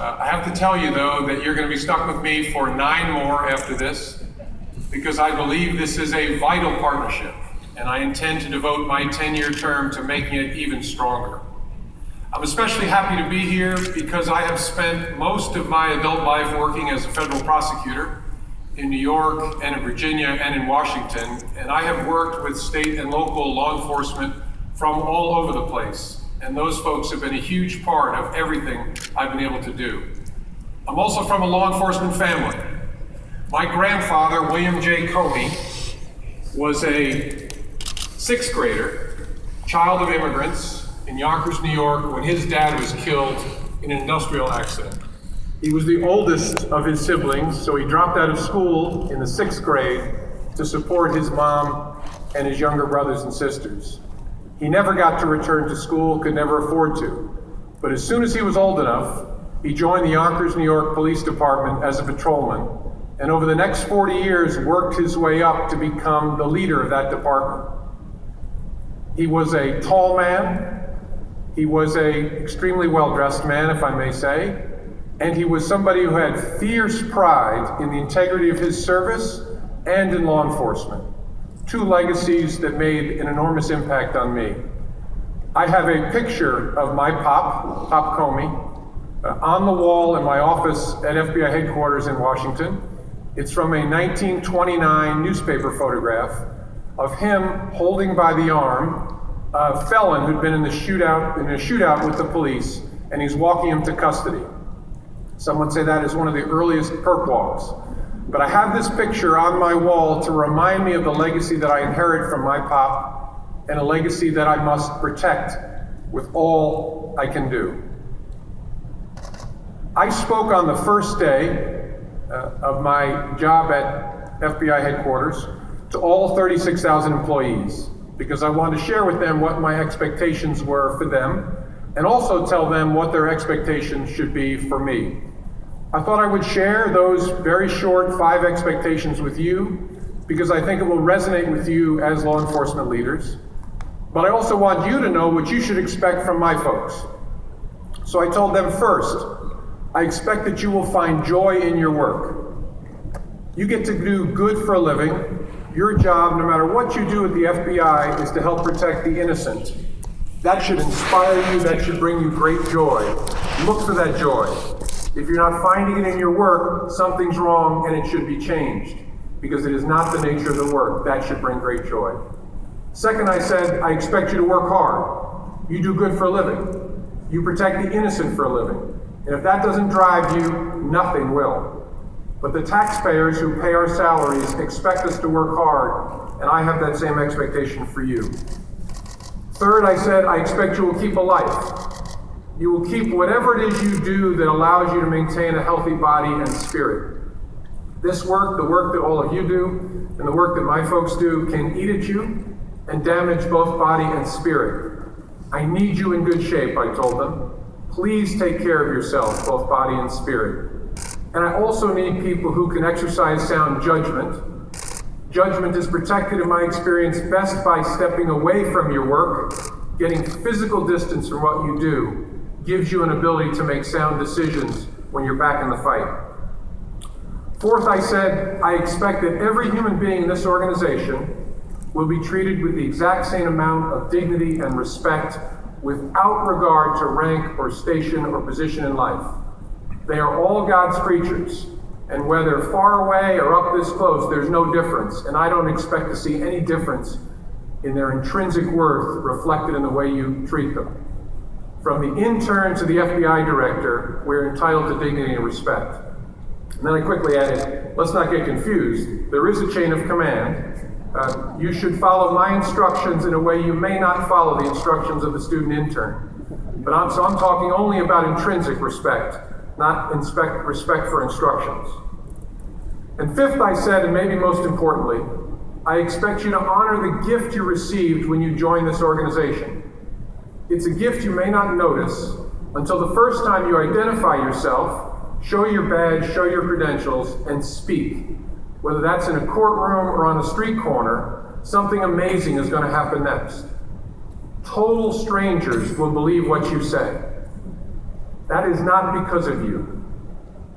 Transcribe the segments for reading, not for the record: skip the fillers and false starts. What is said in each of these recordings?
I have to tell you, though, that you're going to be stuck with me for 9 more after this, because I believe this is a vital partnership, and I intend to devote my 10-year term to making it even stronger. I'm especially happy to be here because I have spent most of my adult life working as a federal prosecutor in New York and in Virginia and in Washington, and I have worked with state and local law enforcement from all over the place, and those folks have been a huge part of everything I've been able to do. I'm also from a law enforcement family. My grandfather, William J. Comey, was a 6th grader, child of immigrants in Yonkers, New York, when his dad was killed in an industrial accident. He was the oldest of his siblings, so he dropped out of school in the 6th grade to support his mom and his younger brothers and sisters. He never got to return to school, could never afford to. But as soon as he was old enough, he joined the Yonkers, New York Police Department as a patrolman, and over the next 40 years worked his way up to become the leader of that department. He was a tall man. He was an extremely well-dressed man, if I may say, and he was somebody who had fierce pride in the integrity of his service and in law enforcement. 2 legacies that made an enormous impact on me. I have a picture of my Pop Comey, on the wall in my office at FBI headquarters in Washington. It's from a 1929 newspaper photograph of him holding by the arm a felon who'd been in a shootout with the police, and he's walking him to custody. Some would say that is one of the earliest perp walks. But I have this picture on my wall to remind me of the legacy that I inherit from my pop, and a legacy that I must protect with all I can do. I spoke on the first day of my job at FBI headquarters to all 36,000 employees, because I wanted to share with them what my expectations were for them, and also tell them what their expectations should be for me. I thought I would share those very short 5 expectations with you, because I think it will resonate with you as law enforcement leaders. But I also want you to know what you should expect from my folks. So I told them, first, I expect that you will find joy in your work. You get to do good for a living. Your job, no matter what you do at the FBI, is to help protect the innocent. That should inspire you, that should bring you great joy. Look for that joy. If you're not finding it in your work, something's wrong and it should be changed, because it is not the nature of the work. That should bring great joy. Second, I said, I expect you to work hard. You do good for a living. You protect the innocent for a living. And if that doesn't drive you, nothing will. But the taxpayers who pay our salaries expect us to work hard, and I have that same expectation for you. Third, I said, I expect you will keep a life. You will keep whatever it is you do that allows you to maintain a healthy body and spirit. This work, the work that all of you do, and the work that my folks do, can eat at you and damage both body and spirit. I need you in good shape, I told them. Please take care of yourself, both body and spirit. And I also need people who can exercise sound judgment. Judgment is protected, in my experience, best by stepping away from your work. Getting physical distance from what you do gives you an ability to make sound decisions when you're back in the fight. Fourth, I said, I expect that every human being in this organization will be treated with the exact same amount of dignity and respect without regard to rank or station or position in life. They are all God's creatures, and whether far away or up this close, there's no difference, and I don't expect to see any difference in their intrinsic worth reflected in the way you treat them. From the intern to the FBI director, we're entitled to dignity and respect. And then I quickly added, let's not get confused. There is a chain of command. You should follow my instructions in a way you may not follow the instructions of the student intern. So I'm talking only about intrinsic respect, not respect for instructions. And fifth, I said, and maybe most importantly, I expect you to honor the gift you received when you joined this organization. It's a gift you may not notice until the first time you identify yourself, show your badge, show your credentials, and speak. Whether that's in a courtroom or on a street corner, something amazing is going to happen next. Total strangers will believe what you say. that is not because of you.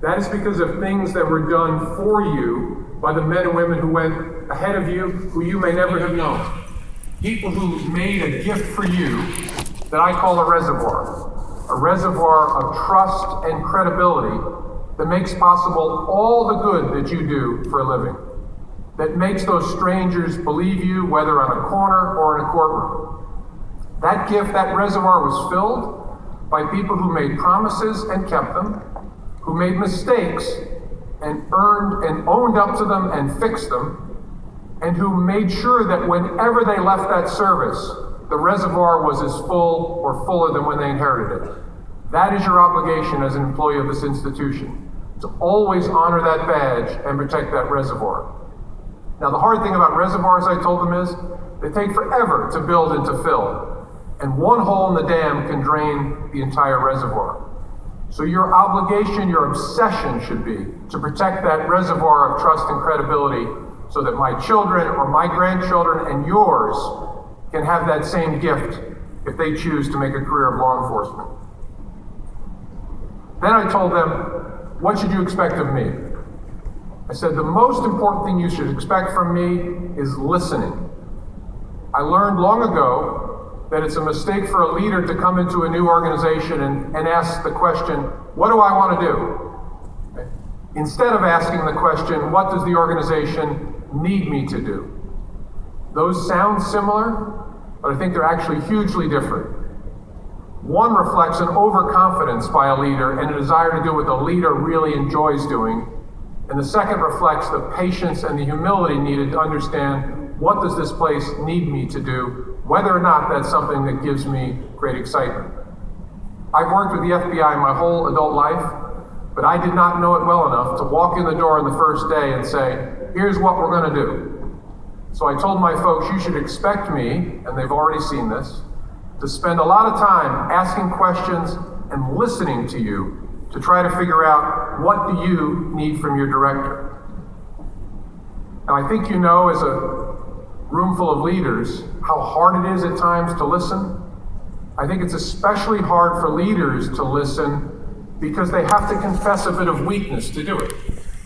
That is because of things that were done for you by the men and women who went ahead of you, who you may never have known. People who made a gift for you that I call a reservoir of trust and credibility that makes possible all the good that you do for a living, that makes those strangers believe you, whether on a corner or in a courtroom. That gift, that reservoir was filled by people who made promises and kept them, who made mistakes and earned and owned up to them and fixed them, and who made sure that whenever they left that service, the reservoir was as full or fuller than when they inherited it. That is your obligation as an employee of this institution, to always honor that badge and protect that reservoir. Now, the hard thing about reservoirs, I told them, is they take forever to build and to fill, and one hole in the dam can drain the entire reservoir. So your obligation, your obsession should be to protect that reservoir of trust and credibility so that my children or my grandchildren and yours can have that same gift if they choose to make a career of law enforcement. Then I told them, what should you expect of me? I said, the most important thing you should expect from me is listening. I learned long ago that it's a mistake for a leader to come into a new organization and ask the question, what do I want to do? Instead of asking the question, what does the organization need me to do? Those sound similar, but I think they're actually hugely different. One reflects an overconfidence by a leader and a desire to do what the leader really enjoys doing. And the second reflects the patience and the humility needed to understand, what does this place need me to do, whether or not that's something that gives me great excitement. I've worked with the FBI my whole adult life, but I did not know it well enough to walk in the door on the first day and say, here's what we're going to do. So I told my folks, you should expect me, and they've already seen this, to spend a lot of time asking questions and listening to you to try to figure out, what do you need from your director? And I think you know, as a room full of leaders, how hard it is at times to listen. I think it's especially hard for leaders to listen because they have to confess a bit of weakness to do it,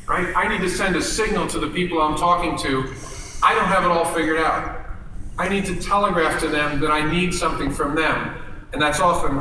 right? I need to send a signal to the people I'm talking to, I don't have it all figured out. I need to telegraph to them that I need something from them, and that's often